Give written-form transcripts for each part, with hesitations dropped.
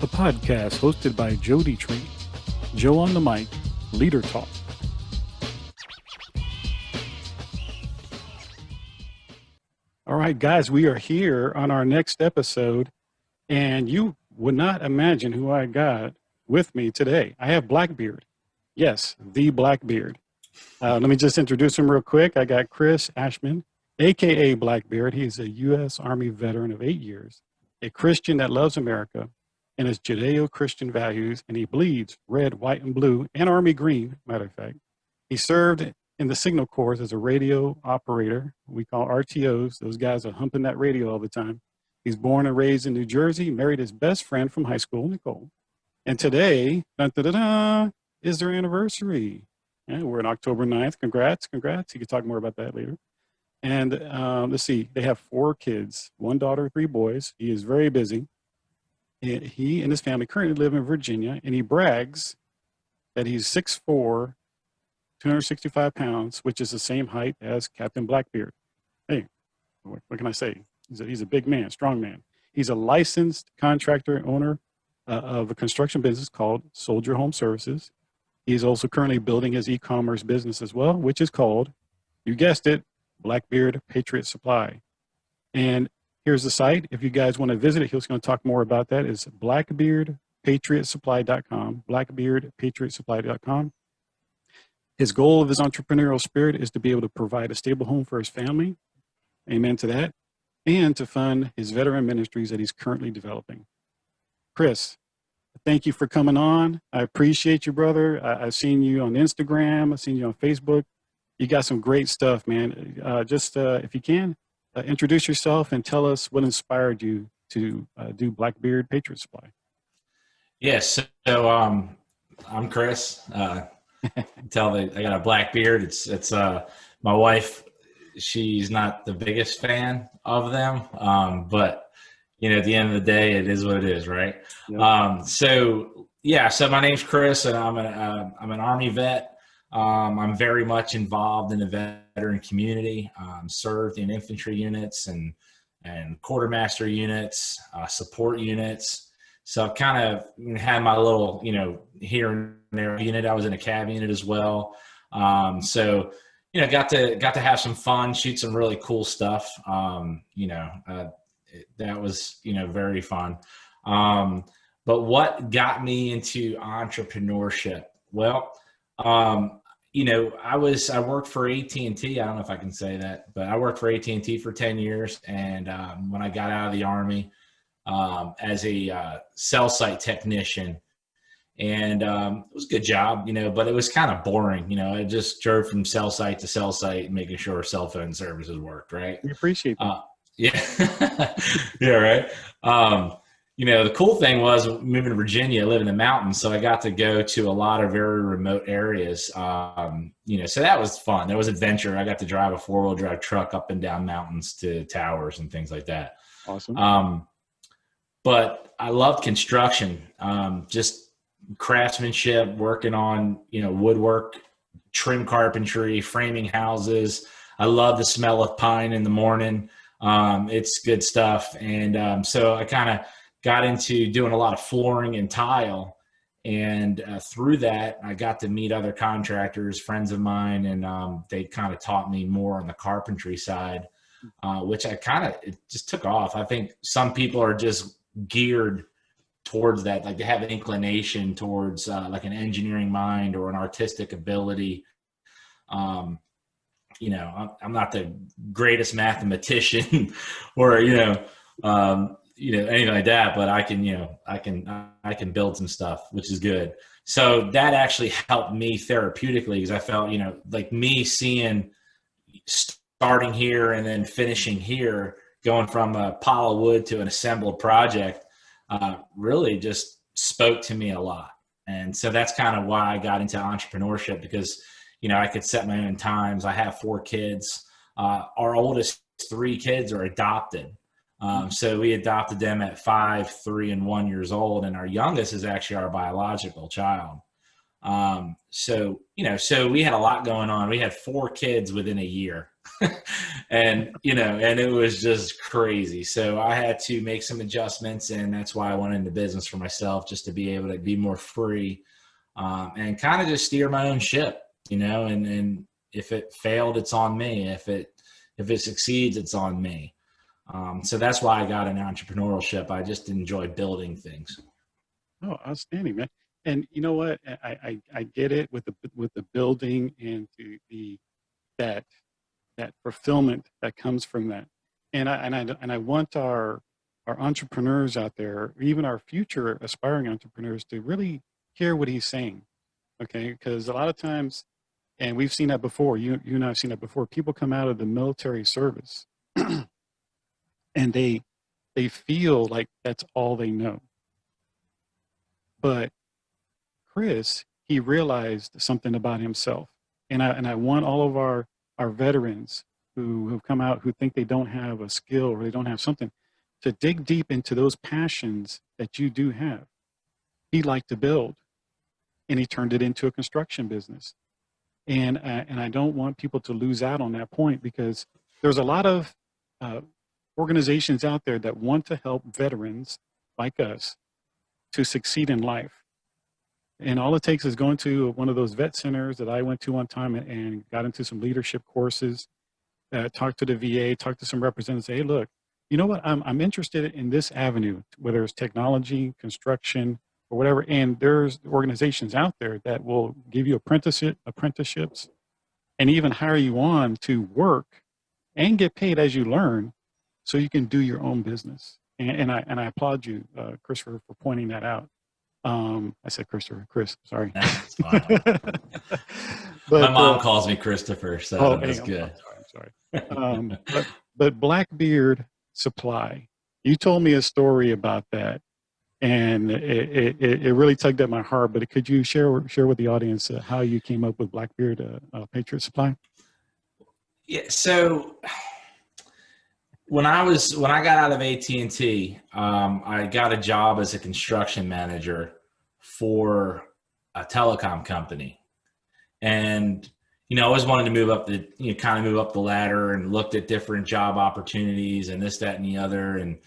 a podcast hosted by Jody Tree, Joe on the mic, Leader Talk. All right, guys, we are here on our next episode, and you would not imagine who I got with me today. I have Blackbeard. Yes, the Blackbeard. Let me just introduce him real quick. I got Chris Ashman, aka Blackbeard. He's a U.S. Army veteran of 8 years, a Christian that loves America and his Judeo-Christian values, and he bleeds red, white, and blue, and Army green, matter of fact. He served in the Signal Corps as a radio operator. We call RTOs. Those guys are humping that radio all the time. He's born and raised in New Jersey, married his best friend from high school, Nicole. And today, is their anniversary. Yeah, we're on October 9th. Congrats. You can talk more about that later. And let's see, they have 4 kids, 1 daughter, 3 boys. He is very busy. He and his family currently live in Virginia, and he brags that he's 6'4", 265 pounds, which is the same height as Captain Blackbeard. Hey, what can I say? He's a big man, strong man. He's a licensed contractor and owner of a construction business called Soldier Home Services. He's also currently building his e-commerce business as well, which is called, you guessed it, Blackbeard Patriot Supply. And here's the site. If you guys want to visit it, he's going to talk more about that. It's blackbeardpatriotsupply.com, blackbeardpatriotsupply.com. His goal of his entrepreneurial spirit is to be able to provide a stable home for his family. Amen to that. And to fund his veteran ministries that he's currently developing. Chris, thank you for coming on. I appreciate you, brother. I've seen you on Instagram. I've seen you on Facebook. You got some great stuff, man. If you can, introduce yourself and tell us what inspired you to do Blackbeard Patriot Supply. Yes. So I'm Chris. Tell that I got a black beard. It's my wife. She's not the biggest fan of them, but at the end of the day, it is what it is, right? Yep. So my name's Chris, and I'm an Army vet. I'm very much involved in the veteran community. Served in infantry units and quartermaster units, support units. So I've kind of had my little, here and there unit. I was in a cav unit as well. Got to have some fun, shoot some really cool stuff. That was, very fun. But what got me into entrepreneurship? Well, I worked for AT&T. I don't know if I can say that, but I worked for AT&T for 10 years. And when I got out of the Army, as a cell site technician, and it was a good job, but it was kind of boring. I just drove from cell site to cell site, making sure cell phone services worked, right? We appreciate that. Yeah. Yeah, right. The cool thing was moving to Virginia, I live in the mountains, so I got to go to a lot of very remote areas. So that was fun. There was adventure. I got to drive a 4-wheel drive truck up and down mountains to towers and things like that. Awesome. But I loved construction, just craftsmanship, working on, woodwork, trim carpentry, framing houses. I love the smell of pine in the morning. It's good stuff. And so I kind of got into doing a lot of flooring and tile. And through that, I got to meet other contractors, friends of mine, and they kind of taught me more on the carpentry side, which it just took off. I think some people are just geared towards that, like they have an inclination towards like an engineering mind or an artistic ability. I'm not the greatest mathematician or anything like that, but I can build some stuff, which is good. So that actually helped me therapeutically, because I felt like me seeing starting here and then finishing here, going from a pile of wood to an assembled project, really just spoke to me a lot. And so that's kind of why I got into entrepreneurship, because, I could set my own times. I have 4 kids. Our oldest 3 kids are adopted. So we adopted them at 5, 3, and 1 years old. And our youngest is actually our biological child. So we had a lot going on. We had 4 kids within a year. And, and it was just crazy. So I had to make some adjustments, and that's why I went into business for myself, just to be able to be more free, and kind of just steer my own ship, and if it failed, it's on me. If it succeeds, it's on me. So that's why I got an entrepreneurship. I just enjoy building things. Oh, outstanding, man. And you know what? I get it with the building and that fulfillment that comes from that. And I want our entrepreneurs out there, even our future aspiring entrepreneurs, to really hear what he's saying. Okay, because a lot of times, and we've seen that before. You and I have seen that before. People come out of the military service, and they feel like that's all they know. But Chris, he realized something about himself, and I want all of our veterans who have come out, who think they don't have a skill or they don't have something, to dig deep into those passions that you do have. He liked to build, and he turned it into a construction business. And I don't want people to lose out on that point, because there's a lot of organizations out there that want to help veterans like us to succeed in life. And all it takes is going to one of those vet centers that I went to one time and got into some leadership courses, talked to the VA, talked to some representatives, say, hey, look, you know what, I'm interested in this avenue, whether it's technology, construction, or whatever. And there's organizations out there that will give you apprenticeships, and even hire you on to work and get paid as you learn, so you can do your own business. And I applaud you, Christopher, for pointing that out. I said Chris, sorry. That's fine. But, my mom calls me Christopher, so that's good. I'm sorry. But Blackbeard Supply, you told me a story about that, and it really tugged at my heart. But could you share with the audience how you came up with Blackbeard Patriot Supply? Yeah. So when I got out of AT&T, I got a job as a construction manager for a telecom company, and I always wanted to move up the ladder, and looked at different job opportunities and this, that, and the other. And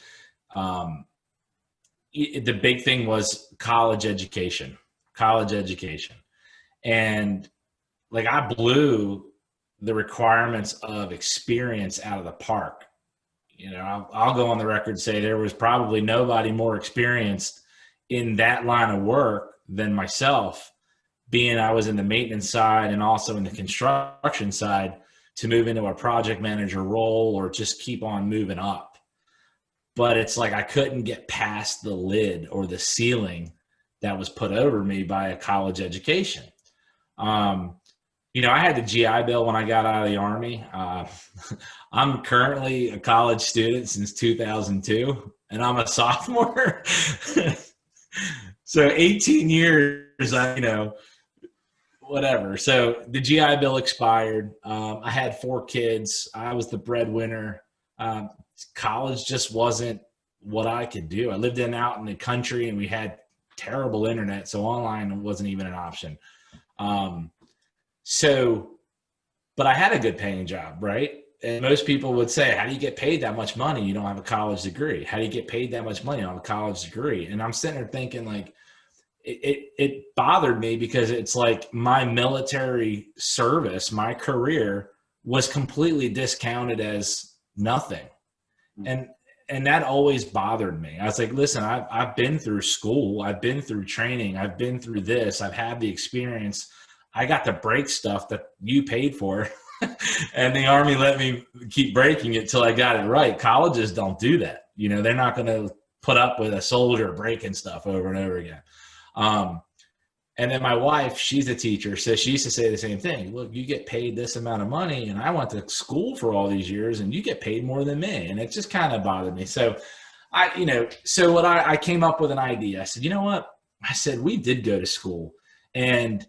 the big thing was college education, and like I blew the requirements of experience out of the park. I'll go on the record and say there was probably nobody more experienced in that line of work than myself, being I was in the maintenance side and also in the construction side, to move into a project manager role or just keep on moving up. But it's like I couldn't get past the lid or the ceiling that was put over me by a college education. I had the GI Bill when I got out of the Army. I'm currently a college student since 2002, and I'm a sophomore. So 18 years, whatever. So the GI Bill expired. I had 4 kids. I was the breadwinner. College just wasn't what I could do. I lived out in the country, and we had terrible internet, so online wasn't even an option. But I had a good paying job, right? And most people would say, how do you get paid that much money? You don't have a college degree. How do you get paid that much money? You don't have a college degree. And I'm sitting there thinking, like, it bothered me, because it's like my military service, my career was completely discounted as nothing. And that always bothered me. I was like, listen, I've been through school. I've been through training. I've been through this. I've had the experience. I got to break stuff that you paid for. And the Army let me keep breaking it till I got it right. Colleges don't do that. They're not going to put up with a soldier breaking stuff over and over again. And then my wife, she's a teacher, so she used to say the same thing. Look, you get paid this amount of money, and I went to school for all these years, and you get paid more than me. And it just kind of bothered me. So I came up with an idea. I said, you know what? I said, we did go to school, and,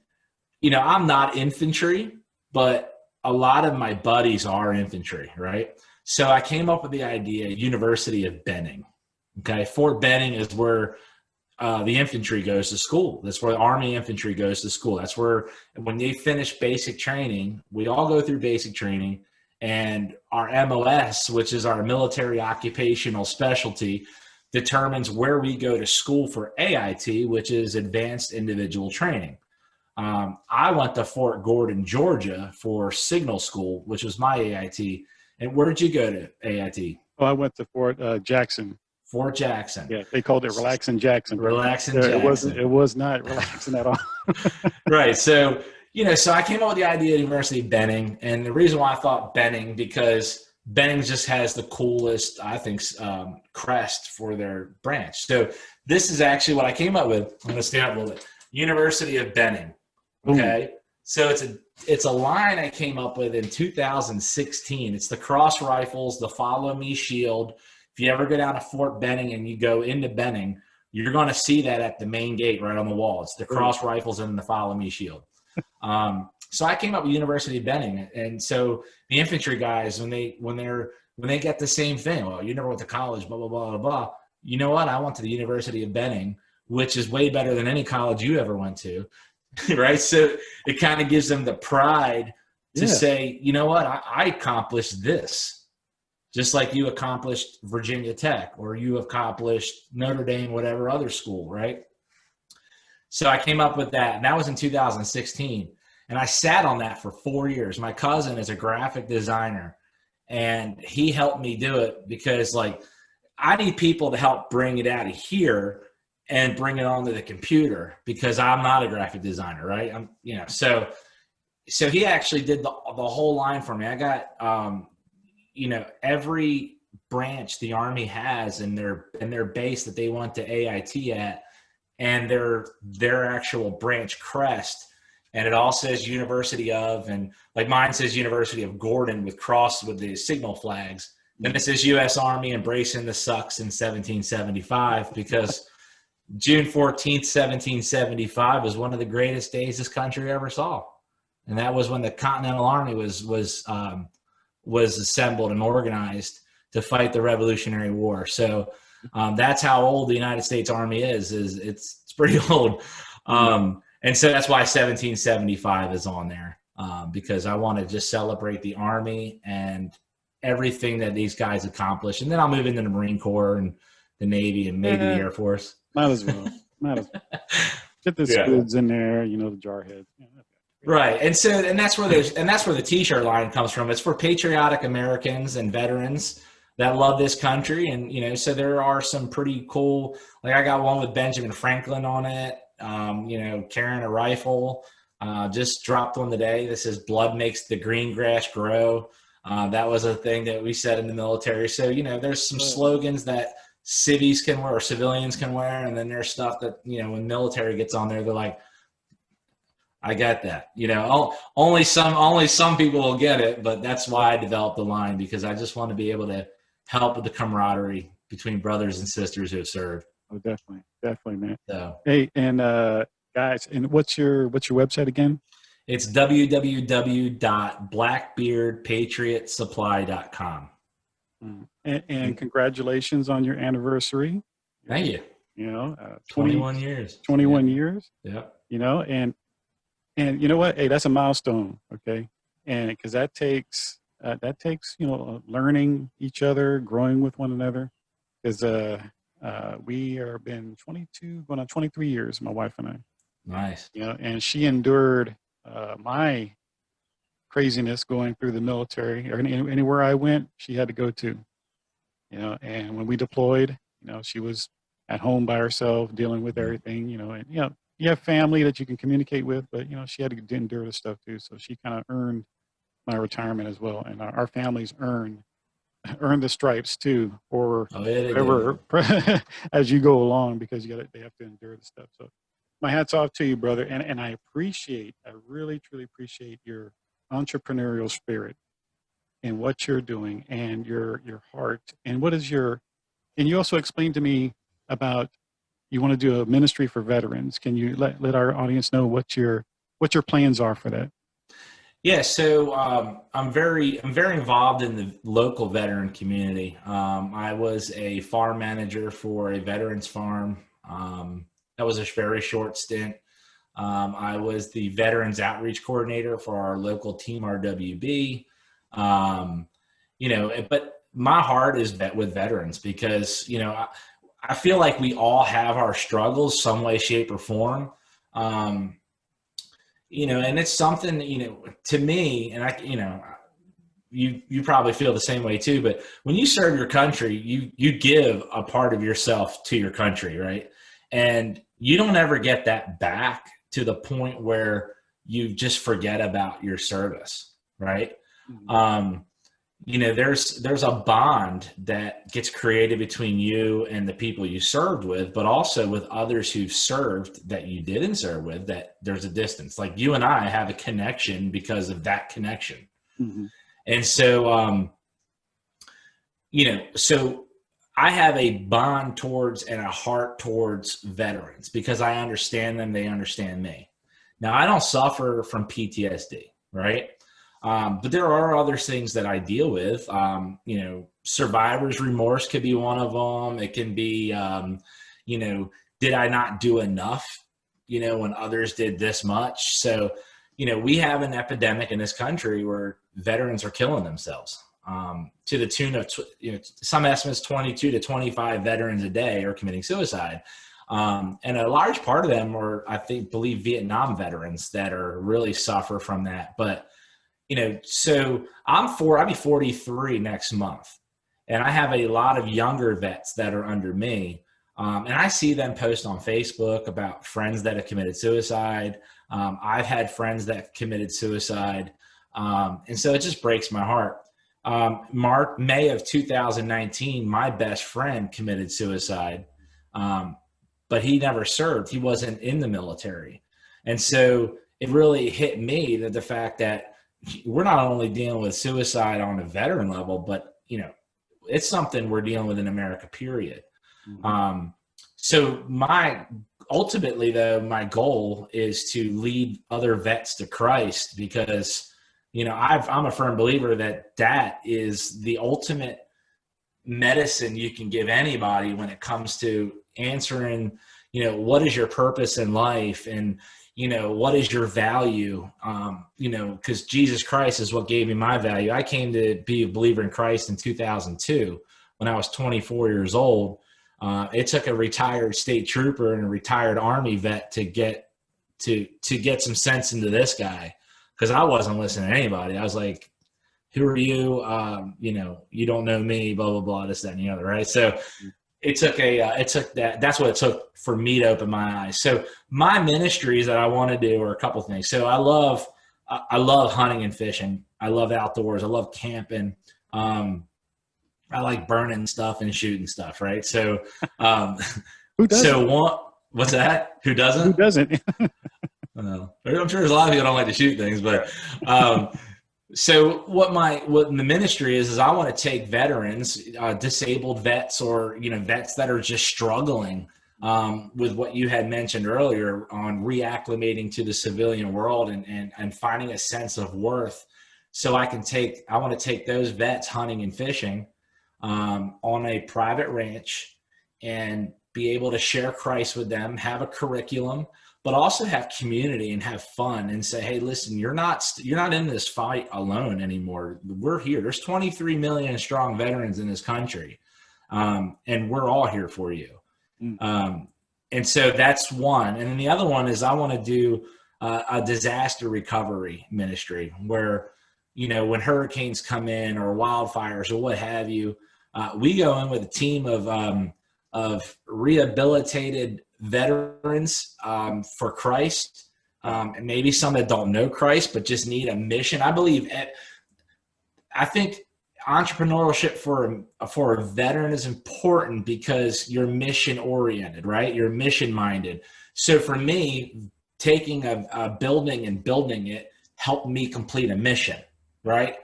I'm not infantry, but a lot of my buddies are infantry, right? So I came up with the idea, University of Benning. Okay. Fort Benning is where the infantry goes to school. That's where the Army infantry goes to school. That's where, when they finish basic training, we all go through basic training, And our MOS, which is our military occupational specialty, determines where we go to school for AIT, which is advanced individual training. I went to Fort Gordon, Georgia for signal school, which was my AIT. And where did you go to AIT? Oh, I went to Fort Jackson. Fort Jackson. Yeah, they called it Relaxing Jackson. Relaxing Yeah, Jackson. It was not relaxing at all. Right. So, so I came up with the idea of University of Benning. And the reason why I thought Benning, because Benning just has the coolest, I think, crest for their branch. So this is actually what I came up with. I'm going to stand up a little bit. University of Benning. Okay. Ooh. So it's a line I came up with in 2016. It's the cross rifles, the follow me shield. If you ever go down to Fort Benning and you go into Benning, you're going to see that at the main gate right on the wall. It's the cross rifles and the follow me shield. So I came up with University of Benning, and so the infantry guys, when they get the same thing, well, you never went to college, blah blah blah blah blah. You know what? I went to the University of Benning, which is way better than any college you ever went to, right? So it kind of gives them the pride to say, you know what? I accomplished this. Just like you accomplished Virginia Tech or you accomplished Notre Dame, whatever other school, right? So I came up with that, and that was in 2016. And I sat on that for 4 years. My cousin is a graphic designer, and he helped me do it because, like, I need people to help bring it out of here and bring it onto the computer because I'm not a graphic designer, right? So he actually did the whole line for me. I got every branch the Army has in their base that they want to AIT at, and their actual branch crest, and it all says University of, and like mine says University of Gordon with the signal flags. Then it says U.S. Army embracing the sucks in 1775 because June 14th, 1775 was one of the greatest days this country ever saw, and that was when the Continental Army was assembled and organized to fight the Revolutionary War. So that's how old the United States Army is it's pretty old. And so that's why 1775 is on there, because I want to just celebrate the Army and everything that these guys accomplished. And then I'll move into the Marine Corps and the Navy and maybe the Air Force. Might as well. Get the scoods in there, the jarheads. Right. And that's where the t-shirt line comes from. It's for patriotic Americans and veterans that love this country. And, so there are some pretty cool, like I got one with Benjamin Franklin on it, carrying a rifle, just dropped one today. This says blood makes the green grass grow. That was a thing that we said in the military. So, there's some slogans that civvies can wear or civilians can wear. And then there's stuff that, when military gets on there, they're like, I get that. Only some people will get it, but that's why I developed the line, because I just want to be able to help with the camaraderie between brothers and sisters who have served. Oh, definitely, man. So, hey, and guys, and what's your website again? It's www.blackbeardpatriotsupply.com. And congratulations on your anniversary. Thank you. 21 years. 21 years. Yeah. And you know what? Hey, that's a milestone, okay? And because that takes learning each other, growing with one another. Because we are been 22, going on 23 years, my wife and I. Nice. And she endured my craziness going through the military, or anywhere I went, she had to go to. And when we deployed, she was at home by herself dealing with everything. And you have family that you can communicate with, but she had to endure this stuff too. So she kind of earned my retirement as well, and our families earn the stripes too, or whatever as you go along, because they have to endure the stuff. So my hat's off to you, brother, and I really truly appreciate your entrepreneurial spirit and what you're doing and your heart and and you also explained to me about you want to do a ministry for veterans. Can you let our audience know what your plans are for that? Yeah, so I'm very involved in the local veteran community. I was a farm manager for a veterans farm. That was a very short stint. I was the veterans outreach coordinator for our local team, RWB. But my heart is with veterans because, I feel like we all have our struggles some way, shape, or form. And it's something, to me, and you probably feel the same way too, but when you serve your country, you give a part of yourself to your country, right? And you don't ever get that back to the point where you just forget about your service, right? Mm-hmm. There's a bond that gets created between you and the people you served with, but also with others who've served that you didn't serve with, that there's a distance. Like you and I have a connection because of that connection. Mm-hmm. And so, so I have a bond towards and a heart towards veterans because I understand them. They understand me. Now, I don't suffer from PTSD, right? But there are other things that I deal with. Survivor's remorse could be one of them. It can be, did I not do enough, when others did this much? So, we have an epidemic in this country where veterans are killing themselves to the tune of, some estimates 22 to 25 veterans a day are committing suicide. And a large part of them are, believe Vietnam veterans that are really suffer from that. But, so I'll be 43 next month, and I have a lot of younger vets that are under me. And I see them post on Facebook about friends that have committed suicide. I've had friends that committed suicide. And so it just breaks my heart. May of 2019, my best friend committed suicide. But he never served. He wasn't in the military. And so it really hit me that the fact that we're not only dealing with suicide on a veteran level, but, it's something we're dealing with in America, period. Mm-hmm. So ultimately though, my goal is to lead other vets to Christ because, I'm a firm believer that is the ultimate medicine you can give anybody when it comes to answering, what is your purpose in life and, what is your value? Because Jesus Christ is what gave me my value. I came to be a believer in Christ in 2002 when I was 24 years old. It took a retired state trooper and a retired Army vet to get some sense into this guy because I wasn't listening to anybody. I was like, who are you? You don't know me, blah, blah, blah, this, that, and the other, right? So that's what it took for me to open my eyes. So my ministries that I want to do are a couple things. So I love hunting and fishing. I love outdoors. I love camping. I like burning stuff and shooting stuff, right? So, who doesn't? So what's that? Who doesn't? Who doesn't? I'm sure there's a lot of people that don't like to shoot things, but so what the ministry is I want to take veterans, disabled vets, or vets that are just struggling with what you had mentioned earlier on reacclimating to the civilian world and finding a sense of worth. So I want to take those vets hunting and fishing on a private ranch and be able to share Christ with them, have a curriculum, but also have community and have fun and say, hey, listen, you're not in this fight alone anymore. We're here. There's 23 million strong veterans in this country. And we're all here for you. And so that's one. And then the other one is I want to do a disaster recovery ministry where, when hurricanes come in or wildfires or what have you, we go in with a team of rehabilitated veterans for Christ, and maybe some that don't know Christ but just need a mission. I think entrepreneurship for a veteran is important because you're mission oriented, right? You're mission minded. So for me, taking a building and building it helped me complete a mission, right?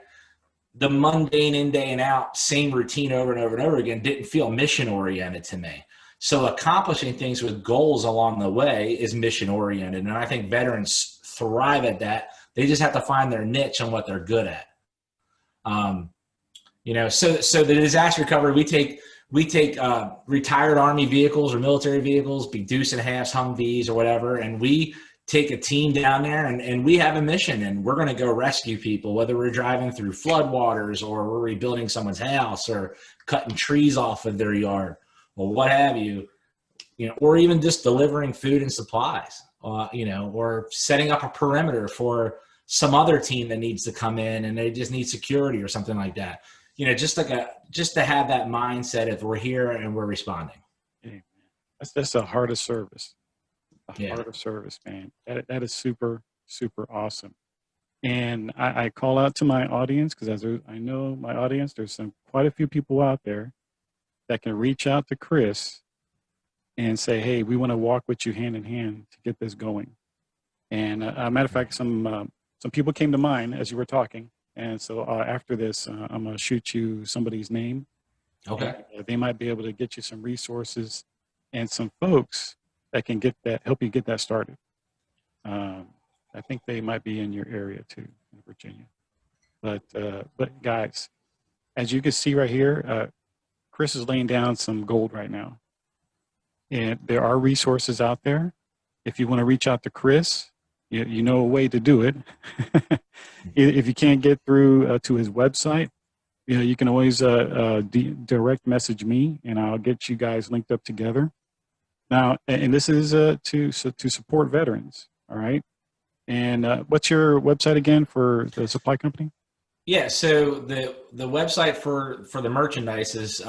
The mundane in, day and out, same routine over and over and over again didn't feel mission oriented to me. So accomplishing things with goals along the way is mission oriented. And I think veterans thrive at that. They just have to find their niche on what they're good at. So the disaster recovery, we take retired Army vehicles or military vehicles, be deuce and a halves, Humvees or whatever. And we take a team down there and we have a mission and we're going to go rescue people, whether we're driving through floodwaters or we're rebuilding someone's house or cutting trees off of their yard or what have you, or even just delivering food and supplies, or setting up a perimeter for some other team that needs to come in and they just need security or something like that. Just to have that mindset if we're here and we're responding. Yeah. That's the heart of service. Yeah. Heart of service, man. That is super, super awesome. And I call out to my audience because as I know my audience, there's quite a few people out there that can reach out to Chris and say, hey, we want to walk with you hand in hand to get this going. And matter of fact, some people came to mind as you were talking. And so after this, I'm going to shoot you somebody's name. Okay. And, they might be able to get you some resources and some folks that can help you get that started. I think they might be in your area too, in Virginia. But guys, as you can see right here, Chris is laying down some gold right now. And there are resources out there. If you want to reach out to Chris, you know a way to do it. If you can't get through to his website, you can always direct message me and I'll get you guys linked up together. Now, and this is to support veterans, all right? And what's your website again for the supply company? Yeah, so the website for the merchandise is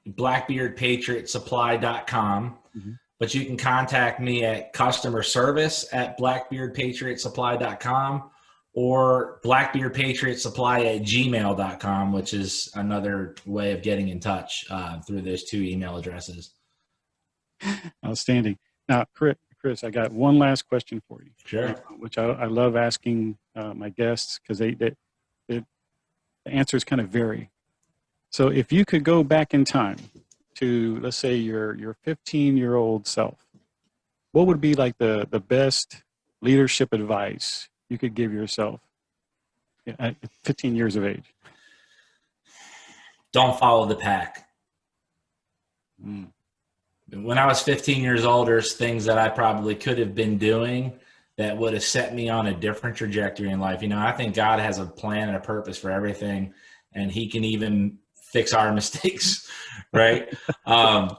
blackbeardpatriotsupply.com, Mm-hmm. but you can contact me at customer service at blackbeardpatriotsupply.com or blackbeardpatriotsupply@gmail.com, which is another way of getting in touch through those two email addresses. Outstanding. Now, Chris, I got one last question for you. Sure. Which I love asking my guests because the answers kind of vary. So if you could go back in time to, let's say, your 15-year-old self, what would be like the best leadership advice you could give yourself at 15 years of age? Don't follow the pack. Mm. When I was 15 years old, there's things that I probably could have been doing that would have set me on a different trajectory in life. I think God has a plan and a purpose for everything, and he can even fix our mistakes, right? I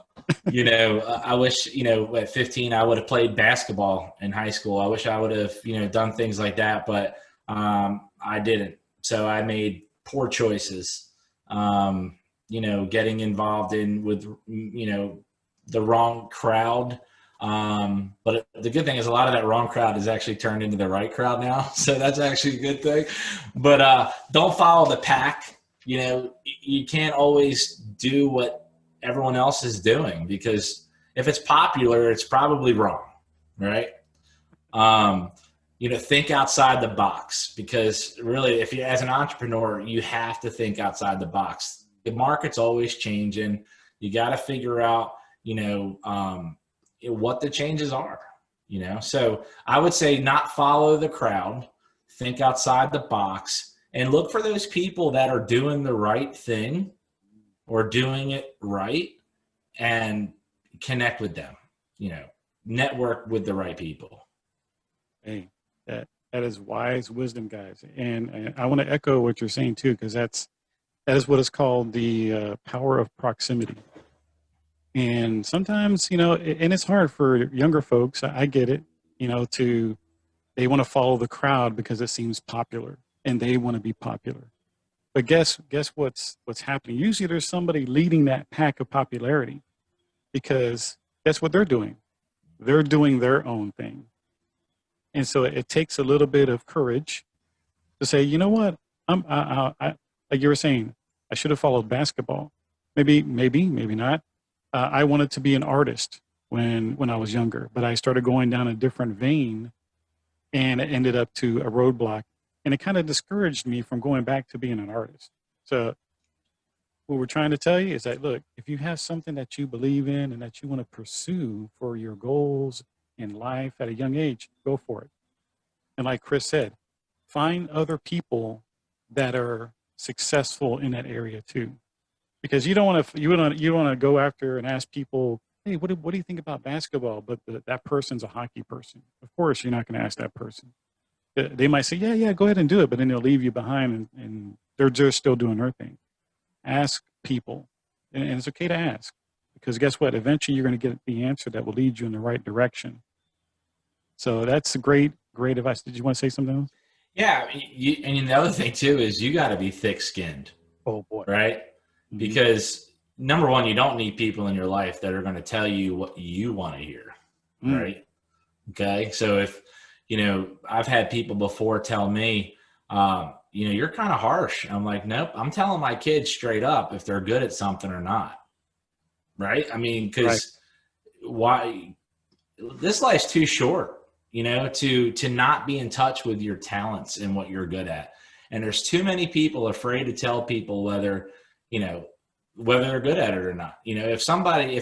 wish, at 15, I would have played basketball in high school. I wish I would have, done things like that, but I didn't. So I made poor choices, getting involved with the wrong crowd. But the good thing is a lot of that wrong crowd has actually turned into the right crowd now. So that's actually a good thing. But don't follow the pack. You can't always do what everyone else is doing because if it's popular, it's probably wrong, right? Think outside the box because really, if you as an entrepreneur, you have to think outside the box. The market's always changing. You got to figure out, what the changes are, So I would say not follow the crowd, think outside the box, and look for those people that are doing the right thing or doing it right and connect with them, network with the right people. Hey, that is wise wisdom, guys. And I want to echo what you're saying too, because that is what is called the power of proximity. And sometimes, and it's hard for younger folks. I get it, they want to follow the crowd because it seems popular and they want to be popular. But guess what's happening? Usually there's somebody leading that pack of popularity because that's what they're doing. They're doing their own thing. And so it takes a little bit of courage to say, you know what, like you were saying, I should have followed basketball. Maybe not. I wanted to be an artist when I was younger, but I started going down a different vein and it ended up to a roadblock. And it kind of discouraged me from going back to being an artist. So what we're trying to tell you is that, look, if you have something that you believe in and that you want to pursue for your goals in life at a young age, go for it. And like Chris said, find other people that are successful in that area too. Because you don't want to go after and ask people, hey, what do you think about basketball? But that person's a hockey person. Of course, you're not going to ask that person. They might say, yeah, yeah, go ahead and do it, but then they'll leave you behind, and they're just still doing their thing. Ask people, and it's okay to ask, because guess what? Eventually, you're going to get the answer that will lead you in the right direction. So that's a great, great advice. Did you want to say something else? Yeah, and the other thing too is you got to be thick-skinned, Oh boy. right? Mm-hmm. Because number one, you don't need people in your life that are going to tell you what you want to hear, right? Okay, so if I've had people before tell me, you're kind of harsh. I'm like, nope, I'm telling my kids straight up if they're good at something or not, right? I mean, Right. because why? This life's too short, to not be in touch with your talents and what you're good at. And there's too many people afraid to tell people whether they're good at it or not. If somebody,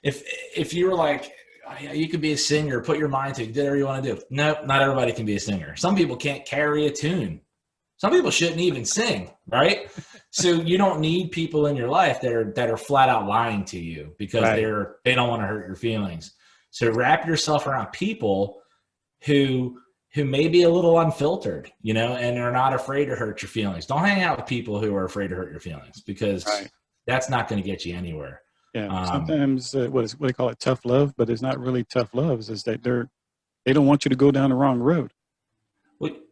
if you were like, oh, yeah, you could be a singer, put your mind to it, do whatever you want to do. Nope, not everybody can be a singer. Some people can't carry a tune. Some people shouldn't even sing, right? So you don't need people in your life that are flat out lying to you because Right. they don't want to hurt your feelings. So wrap yourself around people who may be a little unfiltered, and are not afraid to hurt your feelings. Don't hang out with people who are afraid to hurt your feelings, because Right. that's not going to get you anywhere. Yeah. Sometimes what they call it, tough love, but it's not really tough love. Is that they don't want you to go down the wrong road.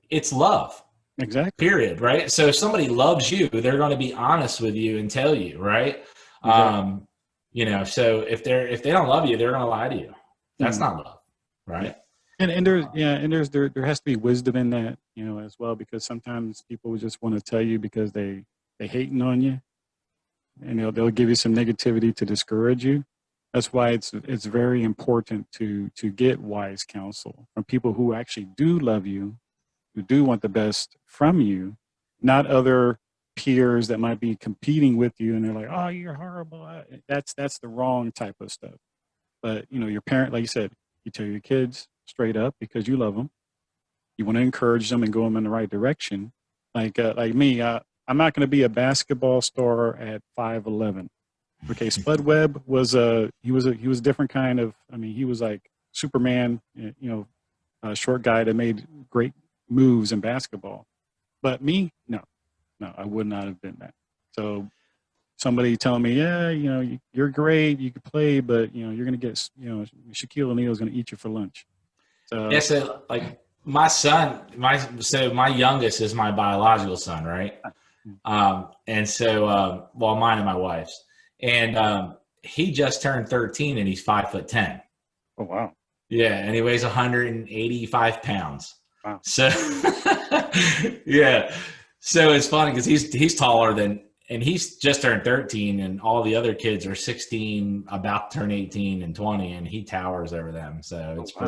It's love. Exactly. Period. Right. So if somebody loves you, they're going to be honest with you and tell you, right. Exactly. So if they don't love you, they're going to lie to you. That's not love. Right. And there has to be wisdom in that, as well, because sometimes people just want to tell you because they hating on you, and they'll give you some negativity to discourage you. That's why it's very important to get wise counsel from people who actually do love you, who do want the best from you, not other peers that might be competing with you, and they're like, oh, you're horrible. That's the wrong type of stuff. But your parent, like you said, you tell your kids straight up because you love them. You want to encourage them and go them in the right direction. Like me, I'm not going to be a basketball star at 5'11". Okay, Spud Webb was he was a different kind of. I mean, he was like Superman, a short guy that made great moves in basketball. But me, no, I would not have been that. So somebody telling me, yeah, you're great, you could play, but you're gonna get, Shaquille O'Neal is gonna eat you for lunch. So Yeah. So like my son, my youngest is my biological son, right? And so, well, mine and my wife's, and he just turned 13 and he's 5'10". oh wow, Yeah, and he weighs 185 pounds. wow, So, yeah. So it's funny because he's taller than, and he's just turned 13, and all the other kids are 16, about to turn 18 and 20, and he towers over them. So it's wow.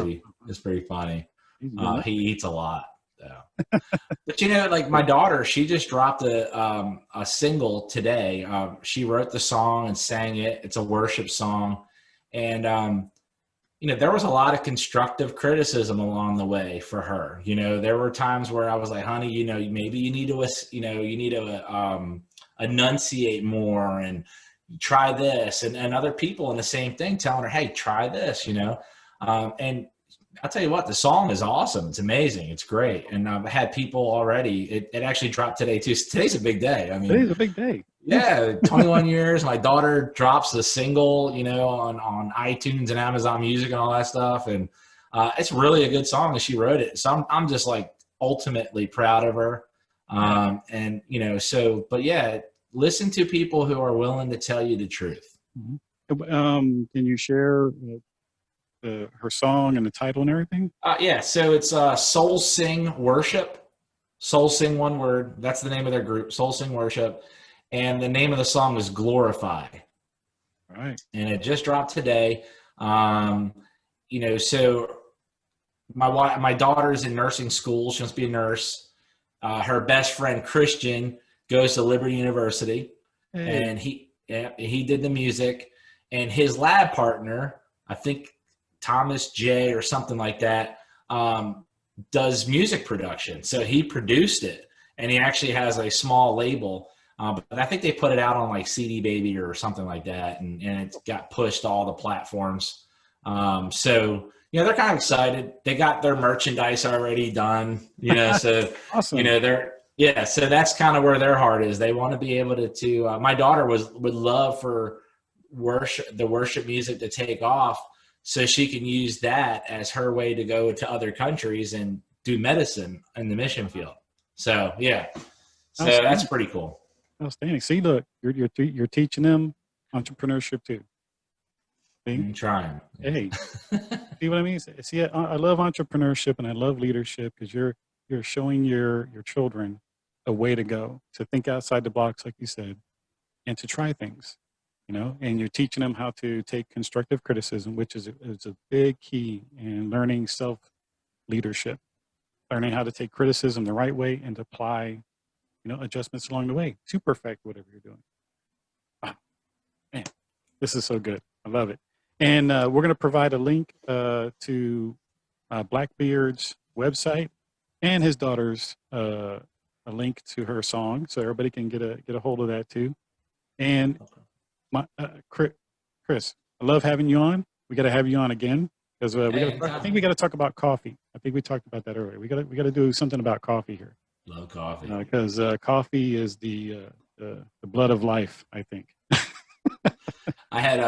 pretty funny. He's good. He eats a lot. So. But like my daughter, she just dropped a single today. She wrote the song and sang it. It's a worship song, and there was a lot of constructive criticism along the way for her. There were times where I was like, honey, maybe you need to, enunciate more and try this, and other people in the same thing telling her, hey, try this, and I'll tell you what, the song is awesome. It's amazing. It's great. And I've had people already, it actually dropped today too. Today's a big day. I mean, Today's a big day. Yeah, 21 years. My daughter drops the single, on iTunes and Amazon Music and all that stuff. And it's really a good song, and she wrote it. So I'm just like ultimately proud of her. But yeah, listen to people who are willing to tell you the truth. Mm-hmm. Can you share her song and the title and everything? Yeah, so it's Soul Sing Worship. Soul Sing, one word. That's the name of their group, Soul Sing Worship. And the name of the song is Glorify. All right. And it just dropped today. So my daughter's in nursing school. She wants to be a nurse. Her best friend, Christian, goes to Liberty University. Hey. And he did the music. And his lab partner, I think Thomas J or something like that, does music production. So he produced it, and he actually has a small label. But I think they put it out on like CD Baby or something like that, and it got pushed to all the platforms. So they're kind of excited. They got their merchandise already done. So Awesome. so that's kind of where their heart is. They want to be able to. My daughter would love for the worship music to take off, so she can use that as her way to go to other countries and do medicine in the mission field. So so that's pretty cool. Outstanding. See, look, you're teaching them entrepreneurship too. I'm trying. Hey, see what I mean? See, I love entrepreneurship and I love leadership because you're showing your children a way to go, to think outside the box, like you said, and to try things. And you're teaching them how to take constructive criticism, which is a big key in learning self-leadership, learning how to take criticism the right way and apply, adjustments along the way to perfect whatever you're doing. Wow, man, this is so good. I love it. And we're going to provide a link to Blackbeard's website and his daughter's a link to her song, so everybody can get a hold of that too. And Chris, I love having you on. We got to have you on again because I think we got to talk about coffee. I think we talked about that earlier. We got to do something about coffee here. Love coffee because coffee is the blood of life, I think. I had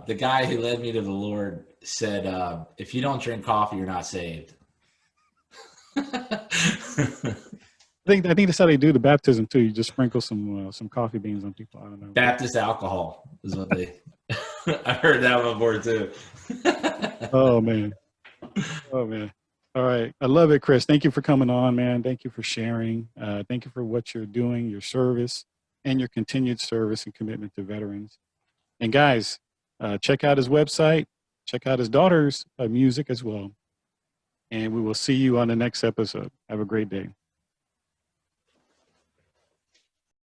the guy who led me to the Lord said, if you don't drink coffee, you're not saved. I think that's how they do the baptism too. You just sprinkle some coffee beans on people. I don't know. Baptist alcohol is what they. I heard that one before too. Oh man. All right, I love it, Chris. Thank you for coming on, man. Thank you for sharing. Thank you for what you're doing, your service, and your continued service and commitment to veterans. And guys, check out his website. Check out his daughter's music as well. And we will see you on the next episode. Have a great day.